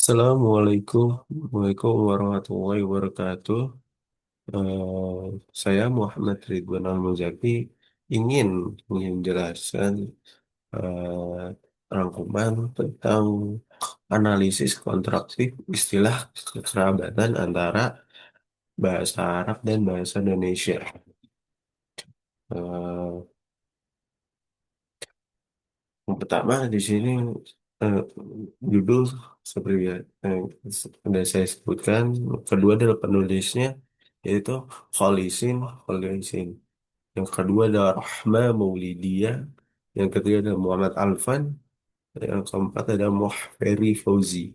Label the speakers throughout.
Speaker 1: Assalamualaikum, Waalaikumsalam warahmatullahi wabarakatuh. Saya Muhammad Ridwan Al-Muzaki ingin menjelaskan eh, rangkuman tentang analisis kontraktif istilah kekerabatan antara bahasa Arab dan bahasa Indonesia. Eh, yang pertama di sini eh, judul seperti yang sudah saya sebutkan. Kedua adalah penulisnya yaitu Khalisin Khalisin. Yang kedua adalah Rahma Maulidiyah. Yang ketiga adalah Muhammad Alfan. Yang keempat adalah Muhferi Fauzi.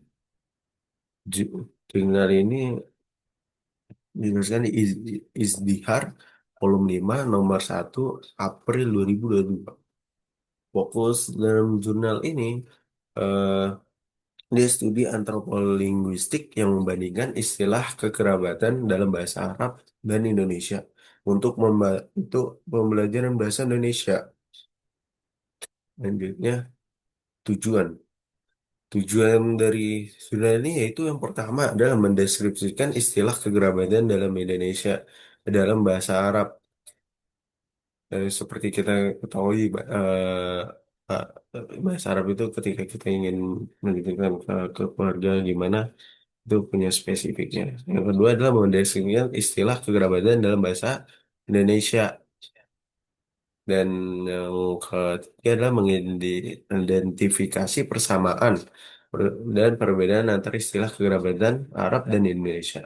Speaker 1: Jurnal ini dituliskan di Izdihar volume 5 nomor 1 April 2022. Fokus dalam jurnal ini eh, dia studi antropolinguistik yang membandingkan istilah kekerabatan dalam bahasa Arab dan Indonesia untuk pembelajaran bahasa Indonesia. Lanjutnya, tujuan. Tujuan dari jurnal ini yaitu yang pertama adalah mendeskripsikan istilah kekerabatan dalam Indonesia dalam bahasa Arab. Seperti kita ketahui, uh, bahasa Arab itu ketika kita ingin menunjukkan ke keluarga gimana itu punya spesifiknya. Yang kedua adalah mendeskripsikan istilah kekerabatan dalam bahasa Indonesia. Dan yang ketiga adalah mengidentifikasi persamaan dan perbedaan antara istilah kekerabatan Arab dan Indonesia.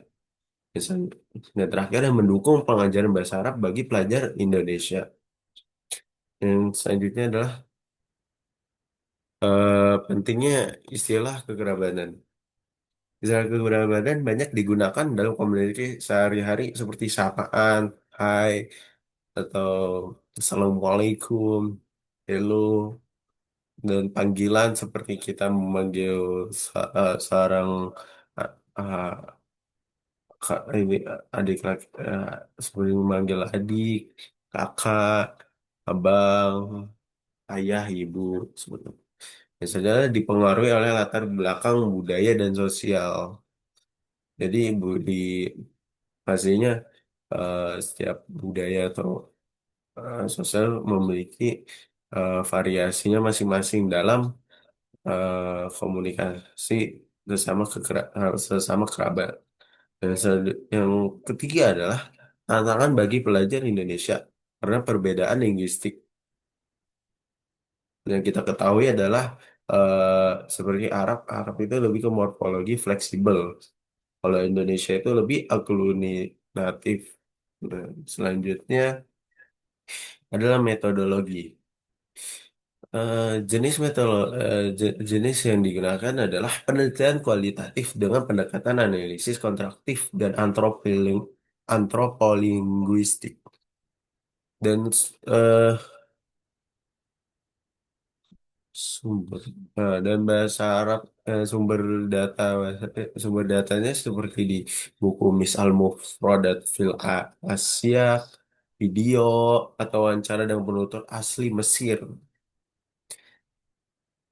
Speaker 1: Misalnya, dan terakhir yang mendukung pengajaran bahasa Arab bagi pelajar Indonesia. Yang selanjutnya adalah pentingnya istilah kekerabatan. Istilah kekerabatan banyak digunakan dalam komunikasi sehari-hari seperti sapaan, hai, atau assalamualaikum, hello, dan panggilan seperti kita memanggil seorang uh, uh, ini adik laki seperti memanggil adik, kakak, abang, ayah, ibu sebetulnya. Biasanya dipengaruhi oleh latar belakang budaya dan sosial. Jadi di pastinya setiap budaya atau sosial memiliki variasinya masing-masing dalam komunikasi sesama kerabat. Dan yang ketiga adalah tantangan bagi pelajar Indonesia karena perbedaan linguistik. Yang kita ketahui adalah seperti Arab itu lebih ke morfologi fleksibel. Kalau Indonesia itu lebih aglutinatif. Dan selanjutnya adalah metodologi. Jenis yang digunakan adalah penelitian kualitatif dengan pendekatan analisis kontraktif dan antropolinguistik. Dan sumber dan bahasa Arab, sumber datanya seperti di buku Mis Al-Mufradat fil Asia, video atau wawancara dengan penutur asli Mesir.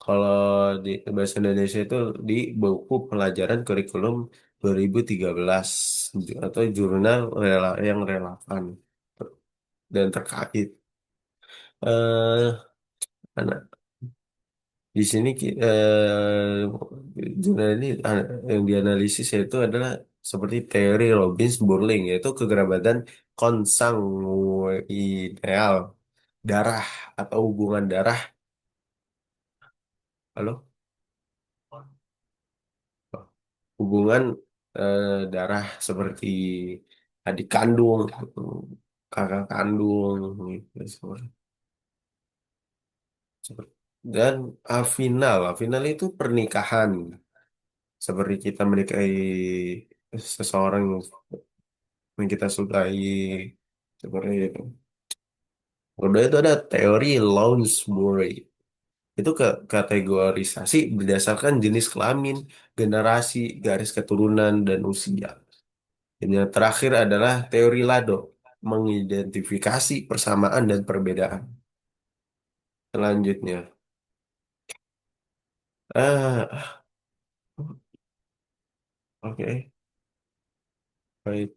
Speaker 1: Kalau di bahasa Indonesia itu di buku pelajaran kurikulum 2013 atau jurnal yang relevan dan terkait. Eh, anak di sini jurnal ini yang dianalisis yaitu adalah seperti teori Robbins-Burling yaitu kekerabatan konsanguineal darah atau hubungan darah. Halo? Hubungan darah seperti adik kandung, kakak kandung, gitu. Dan afinal itu pernikahan, seperti kita menikahi seseorang yang kita sukai, seperti itu. Kedua itu ada teori Lounsbury. Itu kategorisasi berdasarkan jenis kelamin, generasi, garis keturunan, dan usia. Dan yang terakhir adalah teori Lado, mengidentifikasi persamaan dan perbedaan. Selanjutnya. Ah, oke, baik.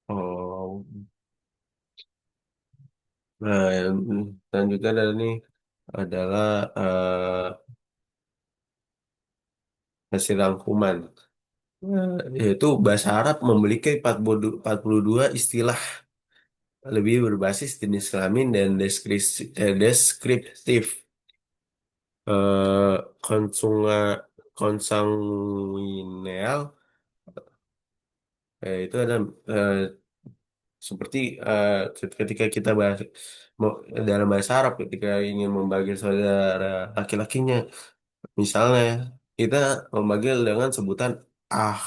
Speaker 1: Oh, nah, dan juga ada nih adalah hasil rangkuman. Yaitu bahasa Arab memiliki 42 istilah lebih berbasis jenis kelamin dan deskriptif. Eh, konsunga, konsanguineal itu ada eh, seperti ketika kita bahas dalam bahasa Arab ketika ingin memanggil saudara laki-lakinya, misalnya kita memanggil dengan sebutan ah.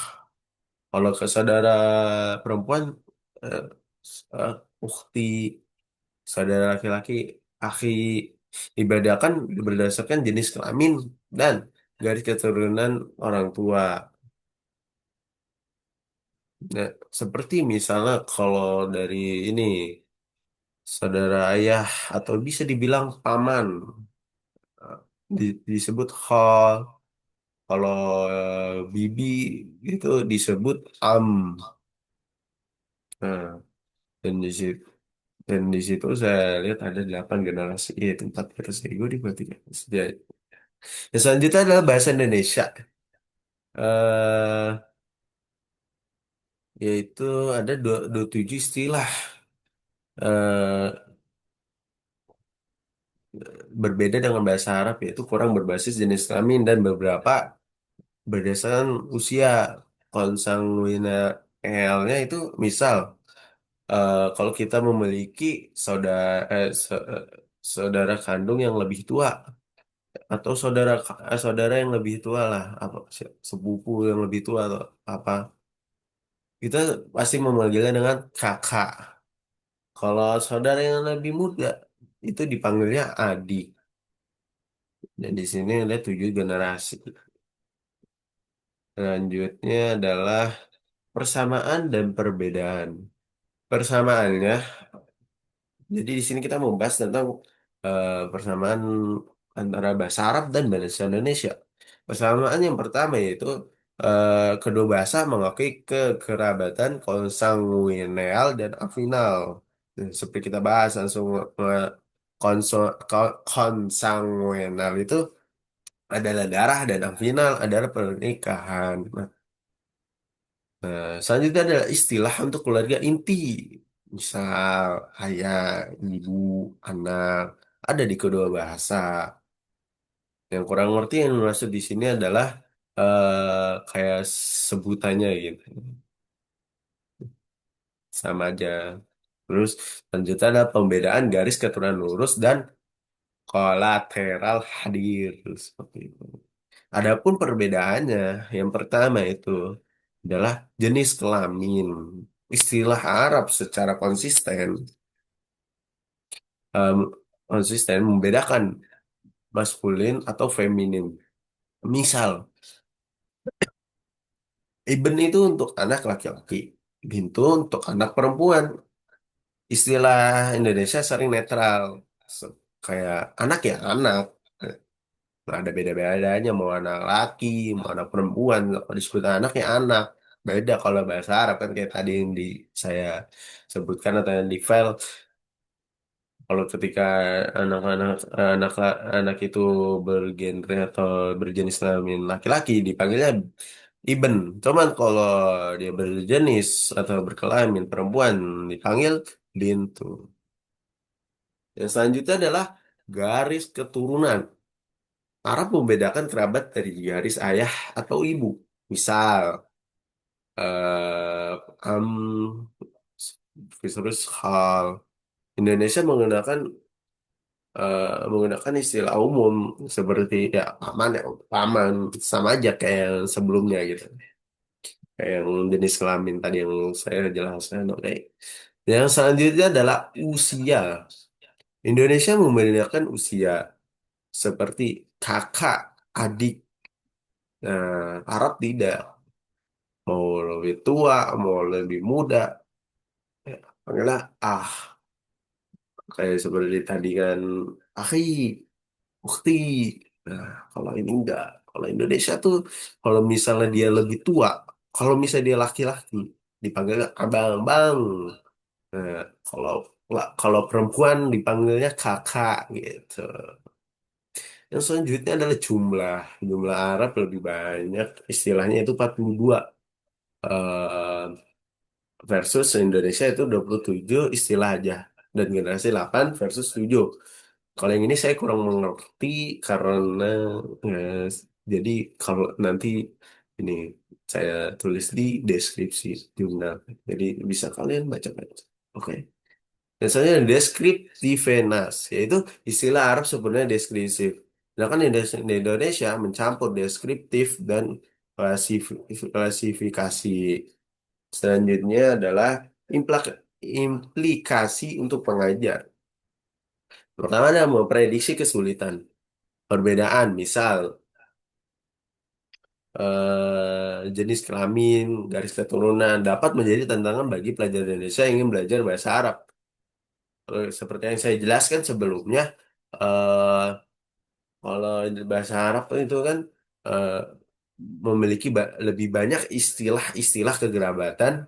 Speaker 1: Kalau ke saudara perempuan, eh, eh, ukhti, saudara laki-laki, akhi, dibedakan berdasarkan jenis kelamin dan garis keturunan orang tua. Nah, seperti misalnya kalau dari ini saudara ayah atau bisa dibilang paman, eh, disebut khal. Kalau bibi itu disebut am. Nah, dan di situ saya lihat ada 8 generasi, tempat generasi ego di berarti ya. Yang selanjutnya adalah bahasa Indonesia. eh Yaitu ada 27 istilah eh berbeda dengan bahasa Arab, yaitu kurang berbasis jenis kelamin dan beberapa berdasarkan usia. Konsanguinealnya itu misal, kalau kita memiliki saudara kandung yang lebih tua atau saudara yang lebih tua lah, apa sepupu yang lebih tua atau apa, kita pasti memanggilnya dengan kakak. Kalau saudara yang lebih muda itu dipanggilnya adik. Dan di sini ada 7 generasi. Selanjutnya adalah persamaan dan perbedaan. Persamaannya, jadi di sini kita membahas tentang persamaan antara bahasa Arab dan bahasa Indonesia. Persamaan yang pertama yaitu kedua bahasa mengakui kekerabatan konsanguineal dan afinal. Seperti kita bahas langsung, konsanguinal itu adalah darah dan afinal adalah pernikahan. Nah, selanjutnya adalah istilah untuk keluarga inti. Misal ayah, ibu, anak ada di kedua bahasa. Yang kurang ngerti yang maksud di sini adalah kayak sebutannya gitu. Sama aja. Terus selanjutnya ada pembedaan garis keturunan lurus dan kolateral hadir seperti itu. Adapun perbedaannya, yang pertama itu adalah jenis kelamin. Istilah Arab secara em, konsisten membedakan maskulin atau feminin. Misal, Ibn itu untuk anak laki-laki, Bintu untuk anak perempuan. Istilah Indonesia sering netral. Kayak anak ya anak. Nggak ada beda-bedanya mau anak laki, mau anak perempuan. Kalau disebut anak ya anak. Beda kalau bahasa Arab kan kayak tadi yang saya sebutkan atau yang di file. Kalau ketika anak-anak anak itu bergenre atau berjenis kelamin laki-laki dipanggilnya Iben. Cuman kalau dia berjenis atau berkelamin perempuan dipanggil Bintu. Yang selanjutnya adalah garis keturunan. Arab membedakan kerabat dari garis ayah atau ibu. Misal, am, terus hal Indonesia menggunakan istilah umum seperti ya paman, ya paman, sama aja kayak yang sebelumnya gitu, kayak yang jenis kelamin tadi yang saya jelaskan. Oke, yang selanjutnya adalah usia. Indonesia membedakan usia seperti kakak, adik. Nah, Arab tidak, mau lebih tua mau lebih muda, ya, panggilnya ah, kayak seperti tadi kan akhi, bukti. Nah, kalau ini enggak. Kalau Indonesia tuh, kalau misalnya dia lebih tua, kalau misalnya dia laki-laki, dipanggil abang-bang. Nah, kalau kalau perempuan dipanggilnya kakak gitu. Yang selanjutnya adalah jumlah. Jumlah Arab lebih banyak, istilahnya itu 42. Eh, versus Indonesia itu 27 istilah aja. Dan generasi 8 versus 7. Kalau yang ini saya kurang mengerti karena eh, jadi kalau nanti ini saya tulis di deskripsi jurnal. Jadi bisa kalian baca-baca. Oke. Misalnya deskriptivenas, yaitu istilah Arab sebenarnya deskriptif. Sedangkan di Indonesia mencampur deskriptif dan klasifikasi. Selanjutnya adalah implikasi untuk pengajar. Pertama adalah memprediksi kesulitan. Perbedaan, misal jenis kelamin, garis keturunan dapat menjadi tantangan bagi pelajar Indonesia yang ingin belajar bahasa Arab. Seperti yang saya jelaskan sebelumnya, eh, kalau di bahasa Arab itu kan eh, memiliki lebih banyak istilah-istilah kegerabatan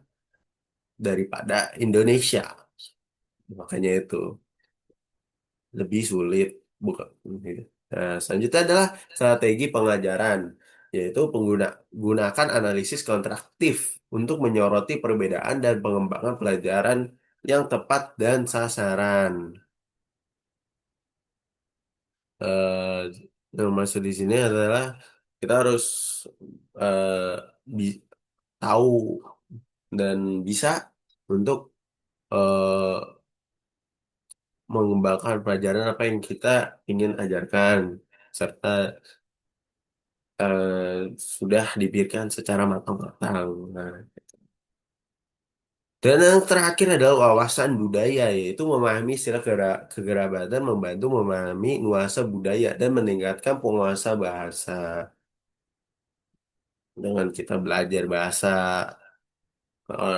Speaker 1: daripada Indonesia. Makanya itu lebih sulit, bukan? Nah, selanjutnya adalah strategi pengajaran, yaitu gunakan analisis kontraktif untuk menyoroti perbedaan dan pengembangan pelajaran yang tepat dan sasaran. Eh, yang masuk di sini adalah kita harus eh, bi- tahu dan bisa untuk eh, mengembangkan pelajaran apa yang kita ingin ajarkan serta sudah dipikirkan secara matang-matang. Nah, dan yang terakhir adalah wawasan budaya, yaitu memahami istilah kekerabatan, membantu memahami nuansa budaya dan meningkatkan penguasa bahasa. Dengan kita belajar bahasa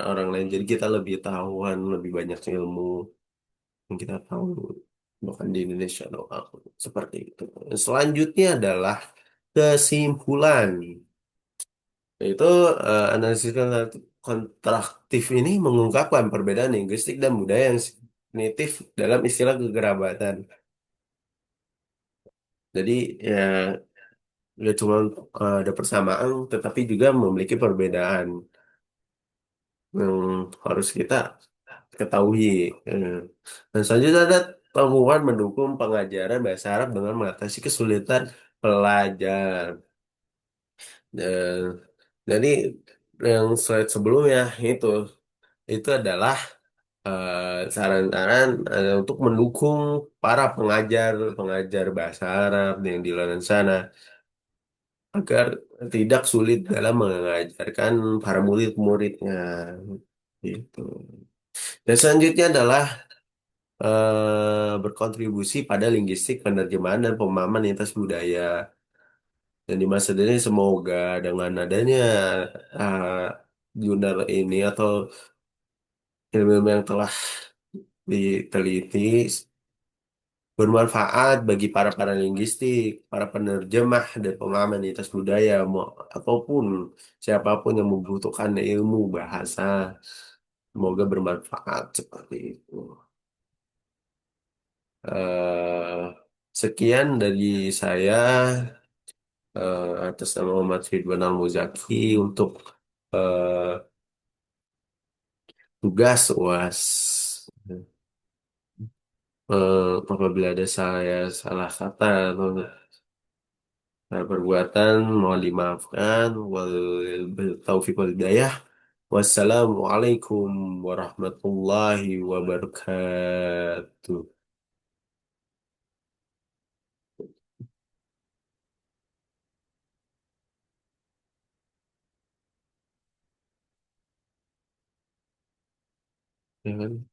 Speaker 1: orang lain, jadi kita lebih tahuan, lebih banyak ilmu yang kita tahu, bukan di Indonesia doang. Seperti itu. Selanjutnya adalah kesimpulan. Yaitu analisis kontraktif ini mengungkapkan perbedaan linguistik dan budaya yang signifikan dalam istilah kekerabatan. Jadi ya nggak cuma ada persamaan, tetapi juga memiliki perbedaan yang harus kita ketahui. Eh, Dan selanjutnya ada temuan mendukung pengajaran bahasa Arab dengan mengatasi kesulitan pelajar. Dan jadi yang slide sebelumnya itu adalah saran-saran untuk mendukung para pengajar bahasa Arab yang di luar sana agar tidak sulit dalam mengajarkan para murid-muridnya. Gitu. Dan selanjutnya adalah berkontribusi pada linguistik penerjemahan dan pemahaman lintas budaya. Dan di masa ini semoga dengan adanya uh, jurnal ini atau ilmu yang telah diteliti bermanfaat bagi para linguistik, para penerjemah dan pemahaman lintas budaya, ataupun siapapun yang membutuhkan ilmu bahasa. Semoga bermanfaat seperti itu. Eh, Sekian dari saya atas nama Muhammad Ridwan Al-Muzaki untuk eh, tugas UAS. Apabila ada saya salah kata atau perbuatan mohon dimaafkan. Wal taufiq wal hidayah. Wassalamualaikum warahmatullahi wabarakatuh. Ya kan?